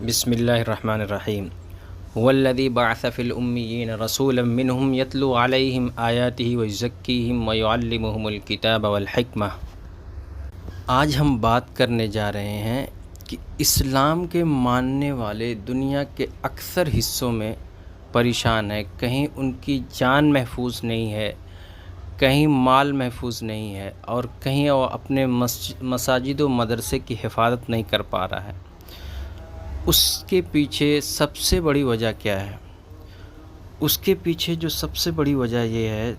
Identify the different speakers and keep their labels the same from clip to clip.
Speaker 1: بسم اللہ الرحمن الرحیم والذی بعث فی الامیین رسولا منہم یتلو علیہم آیاتہ ویزکیہم ویعلمہم الکتاب والحکمہ۔ آج ہم بات کرنے جا رہے ہیں کہ اسلام کے ماننے والے دنیا کے اکثر حصوں میں پریشان ہیں، کہیں ان کی جان محفوظ نہیں ہے، کہیں مال محفوظ نہیں ہے، اور کہیں وہ اپنے مساجد و مدرسے کی حفاظت نہیں کر پا رہا ہے۔ اس کے پیچھے سب سے بڑی وجہ کیا ہے؟ اس کے پیچھے جو سب سے بڑی وجہ یہ ہے،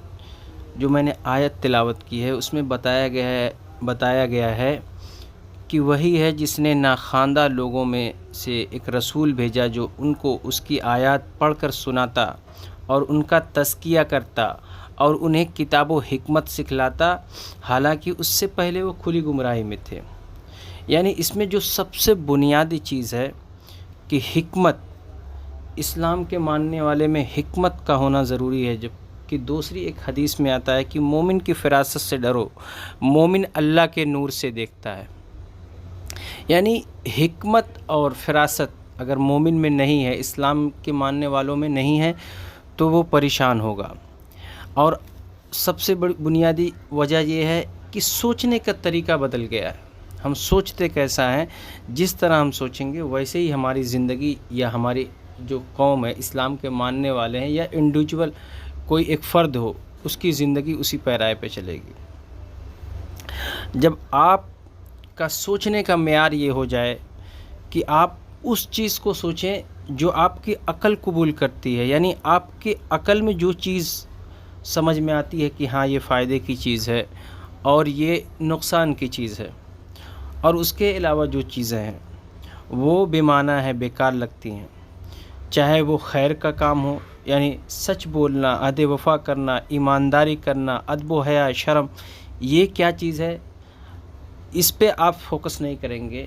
Speaker 1: جو میں نے آیت تلاوت کی ہے اس میں بتایا گیا ہے کہ وہی ہے جس نے ناخواندہ لوگوں میں سے ایک رسول بھیجا جو ان کو اس کی آیات پڑھ کر سناتا اور ان کا تزکیہ کرتا اور انہیں کتاب و حکمت سکھلاتا، حالانکہ اس سے پہلے وہ کھلی گمراہی میں تھے۔ یعنی اس میں جو سب سے بنیادی چیز ہے کہ حکمت، اسلام کے ماننے والے میں حکمت کا ہونا ضروری ہے، جبکہ دوسری ایک حدیث میں آتا ہے کہ مومن کی فراست سے ڈرو، مومن اللہ کے نور سے دیکھتا ہے۔ یعنی حکمت اور فراست اگر مومن میں نہیں ہے، اسلام کے ماننے والوں میں نہیں ہے، تو وہ پریشان ہوگا۔ اور سب سے بڑی بنیادی وجہ یہ ہے کہ سوچنے کا طریقہ بدل گیا ہے۔ ہم سوچتے کیسا ہیں، جس طرح ہم سوچیں گے ویسے ہی ہماری زندگی یا ہماری جو قوم ہے، اسلام کے ماننے والے ہیں یا انڈیویجول کوئی ایک فرد ہو، اس کی زندگی اسی پیرائے پہ چلے گی۔ جب آپ کا سوچنے کا معیار یہ ہو جائے کہ آپ اس چیز کو سوچیں جو آپ کی عقل قبول کرتی ہے، یعنی آپ کی عقل میں جو چیز سمجھ میں آتی ہے کہ ہاں یہ فائدے کی چیز ہے اور یہ نقصان کی چیز ہے، اور اس کے علاوہ جو چیزیں ہیں وہ بے معنی ہے، بیکار لگتی ہیں، چاہے وہ خیر کا کام ہو، یعنی سچ بولنا، عہد وفا کرنا، ایمانداری کرنا، ادب و حیا، شرم، یہ کیا چیز ہے، اس پہ آپ فوکس نہیں کریں گے۔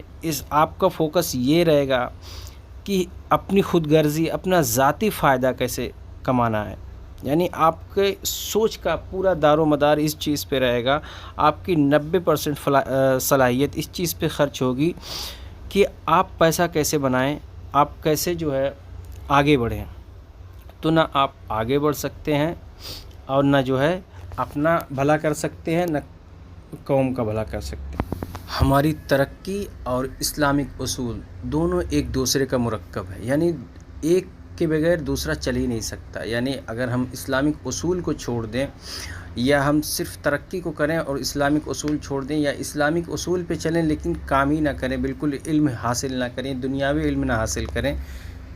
Speaker 1: آپ کا فوکس یہ رہے گا کہ اپنی خود غرضی، اپنا ذاتی فائدہ کیسے کمانا ہے، یعنی آپ کے سوچ کا پورا دار و مدار اس چیز پہ رہے گا، آپ کی 90% صلاحیت اس چیز پہ خرچ ہوگی کہ آپ پیسہ کیسے بنائیں، آپ کیسے جو ہے آگے بڑھیں۔ تو نہ آپ آگے بڑھ سکتے ہیں اور نہ جو ہے اپنا بھلا کر سکتے ہیں، نہ قوم کا بھلا کر سکتے ہیں۔ ہماری ترقی اور اسلامک اصول دونوں ایک دوسرے کا مرکب ہے، یعنی ایک کے بغیر دوسرا چل ہی نہیں سکتا۔ یعنی اگر ہم اسلامک اصول کو چھوڑ دیں یا ہم صرف ترقی کو کریں اور اسلامک اصول چھوڑ دیں، یا اسلامک اصول پہ چلیں لیکن کام ہی نہ کریں، بالکل علم حاصل نہ کریں، دنیاوی علم نہ حاصل کریں،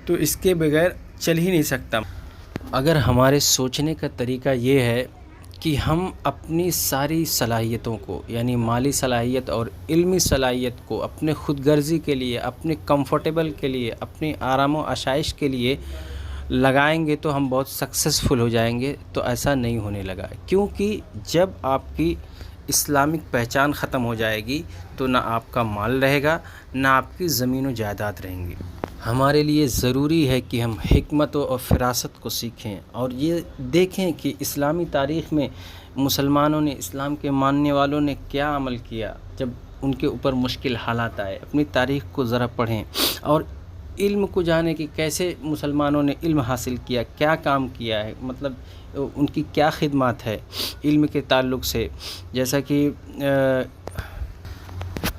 Speaker 1: تو اس کے بغیر چل ہی نہیں سکتا۔ اگر ہمارے سوچنے کا طریقہ یہ ہے کہ ہم اپنی ساری صلاحیتوں کو، یعنی مالی صلاحیت اور علمی صلاحیت کو اپنے خود غرضی کے لیے، اپنے کمفرٹیبل کے لیے، اپنی آرام و آشائش کے لیے لگائیں گے تو ہم بہت سکسیسفل ہو جائیں گے، تو ایسا نہیں ہونے لگا، کیونکہ جب آپ کی اسلامک پہچان ختم ہو جائے گی تو نہ آپ کا مال رہے گا، نہ آپ کی زمین و جائیداد رہیں گی۔ ہمارے لیے ضروری ہے کہ ہم حکمت اور فراست کو سیکھیں اور یہ دیکھیں کہ اسلامی تاریخ میں مسلمانوں نے، اسلام کے ماننے والوں نے کیا عمل کیا جب ان کے اوپر مشکل حالات آئے۔ اپنی تاریخ کو ذرا پڑھیں اور علم کو جانیں کہ کیسے مسلمانوں نے علم حاصل کیا، کیا کام کیا ہے، مطلب ان کی کیا خدمات ہے علم کے تعلق سے۔ جیسا کہ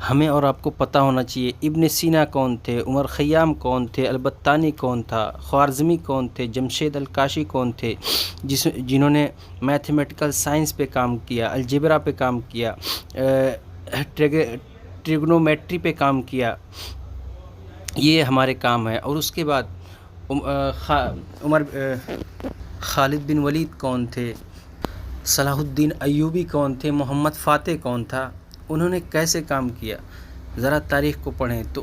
Speaker 1: ہمیں اور آپ کو پتہ ہونا چاہیے ابن سینا کون تھے، عمر خیام کون تھے، البتانی کون تھا، خوارزمی کون تھے، جمشید الکاشی کون تھے، جنہوں نے میتھمیٹیکل سائنس پہ کام کیا، الجبرا پہ کام کیا، ٹریگنومیٹری پہ کام کیا، یہ ہمارے کام ہے۔ اور اس کے بعد خالد بن ولید کون تھے، صلاح الدین ایوبی کون تھے، محمد فاتح کون تھا، انہوں نے کیسے کام کیا، ذرا تاریخ کو پڑھیں۔ تو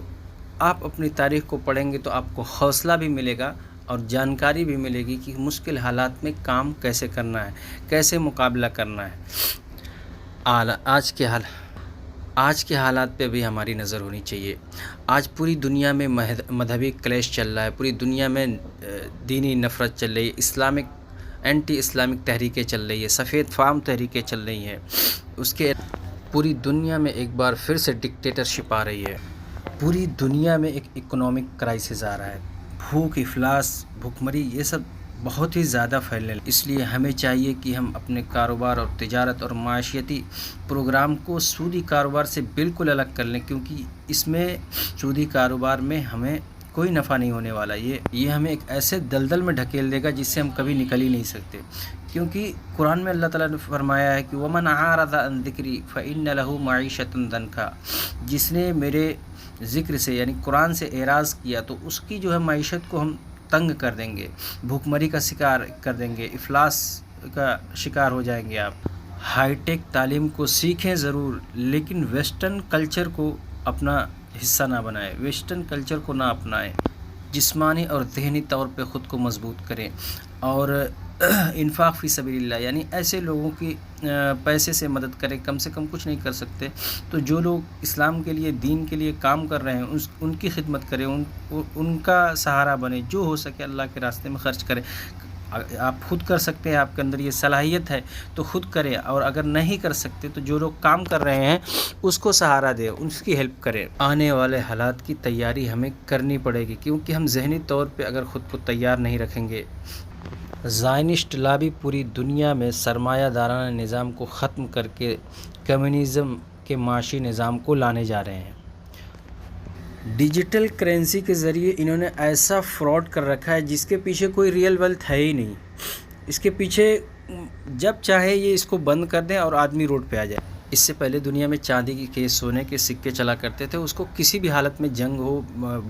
Speaker 1: آپ اپنی تاریخ کو پڑھیں گے تو آپ کو حوصلہ بھی ملے گا اور جانکاری بھی ملے گی کہ مشکل حالات میں کام کیسے کرنا ہے، کیسے مقابلہ کرنا ہے۔ آج کے حالات پہ بھی ہماری نظر ہونی چاہیے۔ آج پوری دنیا میں مذہبی کلیش چل رہا ہے، پوری دنیا میں دینی نفرت چل رہی ہے، اینٹی اسلامک تحریکیں چل رہی ہے، سفید فام تحریکیں چل رہی ہیں، اس کے پوری دنیا میں ایک بار پھر سے ڈکٹیٹرشپ آ رہی ہے۔ پوری دنیا میں ایک اکنامک کرائسس آ رہا ہے، بھوک، افلاس، بھوکمری، یہ سب بہت ہی زیادہ پھیلنے لگا۔ اس لیے ہمیں چاہیے کہ ہم اپنے کاروبار اور تجارت اور معاشیتی پروگرام کو سودی کاروبار سے بالکل الگ کر لیں، کیونکہ اس میں سودی کاروبار میں ہمیں کوئی نفع نہیں ہونے والا۔ یہ ہمیں ایک ایسے دلدل میں ڈھکیل دے گا جس سے ہم کبھی نکل ہی نہیں سکتے، کیونکہ قرآن میں اللہ تعالیٰ نے فرمایا ہے کہ وَمَنْ أَعْرَضَ عَنْ ذِكْرِي فَإِنَّ لَهُ مَعِيشَةً ضَنْكًا، جس نے میرے ذکر سے یعنی قرآن سے اعراض کیا تو اس کی جو ہے معیشت کو ہم تنگ کر دیں گے، بھوکمری کا شکار کر دیں گے، افلاس کا شکار ہو جائیں گے آپ۔ ہائی ٹیک تعلیم کو سیکھیں ضرور، لیکن ویسٹرن کلچر کو اپنا حصہ نہ بنائیں، ویسٹرن کلچر کو نہ اپنائیں۔ جسمانی اور ذہنی طور پہ خود کو مضبوط کریں، اور انفاق فی سبیل اللہ یعنی ایسے لوگوں کی پیسے سے مدد کریں، کم سے کم کچھ نہیں کر سکتے تو جو لوگ اسلام کے لیے، دین کے لیے کام کر رہے ہیں ان کی خدمت کریں، ان کا سہارا بنیں، جو ہو سکے اللہ کے راستے میں خرچ کریں۔ آپ خود کر سکتے ہیں، آپ کے اندر یہ صلاحیت ہے تو خود کریں، اور اگر نہیں کر سکتے تو جو لوگ کام کر رہے ہیں اس کو سہارا دیں، اس کی ہیلپ کریں۔ آنے والے حالات کی تیاری ہمیں کرنی پڑے گی، کیونکہ ہم ذہنی طور پہ اگر خود کو تیار نہیں رکھیں گے، زائنسٹ لابی پوری دنیا میں سرمایہ دارانہ نظام کو ختم کر کے کمیونزم کے معاشی نظام کو لانے جا رہے ہیں۔ ڈیجیٹل کرنسی کے ذریعے انہوں نے ایسا فراڈ کر رکھا ہے جس کے پیچھے کوئی ریئل ویلتھ ہے ہی نہیں۔ اس کے پیچھے جب چاہے یہ اس کو بند کر دیں اور آدمی روڈ پہ آ جائے۔ اس سے پہلے دنیا میں چاندی کے سونے کے سکے چلا کرتے تھے، اس کو کسی بھی حالت میں جنگ ہو،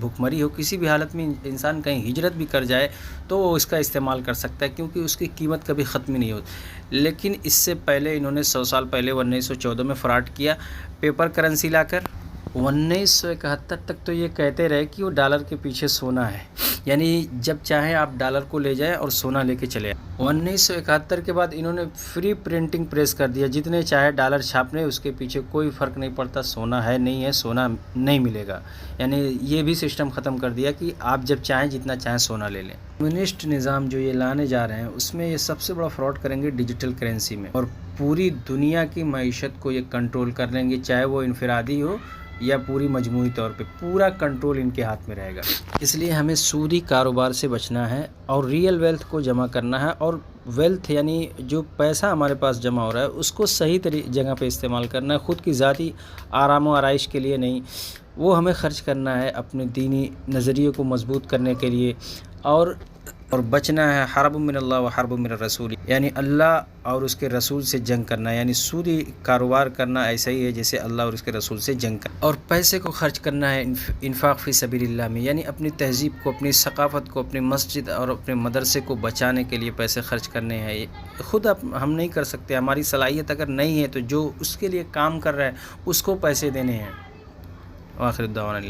Speaker 1: بھوکمری ہو، کسی بھی حالت میں انسان کہیں ہجرت بھی کر جائے تو وہ اس کا استعمال کر سکتا ہے، کیونکہ اس کی قیمت کبھی ختم ہی نہیں ہوتی۔ لیکن اس سے پہلے انہوں نے 100 سال پہلے 1914 میں فراڈ کیا پیپر کرنسی لا کر۔ 1971 تک تو یہ کہتے رہے کہ وہ ڈالر کے پیچھے سونا ہے، یعنی جب چاہیں آپ ڈالر کو لے جائیں اور سونا لے کے چلے آئیں۔ 1971 کے بعد انہوں نے فری پرنٹنگ پریس کر دیا، جتنے چاہے ڈالر چھاپنے، اس کے پیچھے کوئی فرق نہیں پڑتا، سونا ہے نہیں ہے، سونا نہیں ملے گا، یعنی یہ بھی سسٹم ختم کر دیا کہ آپ جب چاہیں جتنا چاہیں سونا لے لیں۔ کمیونسٹ نظام جو یہ لانے جا رہے ہیں اس میں یہ سب سے بڑا فراڈ کریں گے ڈیجیٹل کرنسی میں، اور پوری دنیا کی معیشت کو یہ کنٹرول کر لیں گے، چاہے وہ انفرادی ہو یا پوری مجموعی طور پہ، پورا کنٹرول ان کے ہاتھ میں رہے گا۔ اس لیے ہمیں سودی کاروبار سے بچنا ہے اور ریئل ویلتھ کو جمع کرنا ہے، اور ویلتھ یعنی جو پیسہ ہمارے پاس جمع ہو رہا ہے اس کو صحیح جگہ پہ استعمال کرنا ہے، خود کی ذاتی آرام و آرائش کے لیے نہیں، وہ ہمیں خرچ کرنا ہے اپنے دینی نظریے کو مضبوط کرنے کے لیے، اور بچنا ہے حرب من اللہ و حرب من الرسول، یعنی اللہ اور اس کے رسول سے جنگ کرنا، یعنی سودی کاروبار کرنا ایسا ہی ہے جیسے اللہ اور اس کے رسول سے جنگ کرنا، اور پیسے کو خرچ کرنا ہے انفاق فی سبیل اللہ میں، یعنی اپنی تہذیب کو، اپنی ثقافت کو، اپنی مسجد اور اپنے مدرسے کو بچانے کے لیے پیسے خرچ کرنے ہیں۔ خود ہم نہیں کر سکتے، ہماری صلاحیت اگر نہیں ہے تو جو اس کے لیے کام کر رہا ہے اس کو پیسے دینے ہیں۔ آخر الدعوانا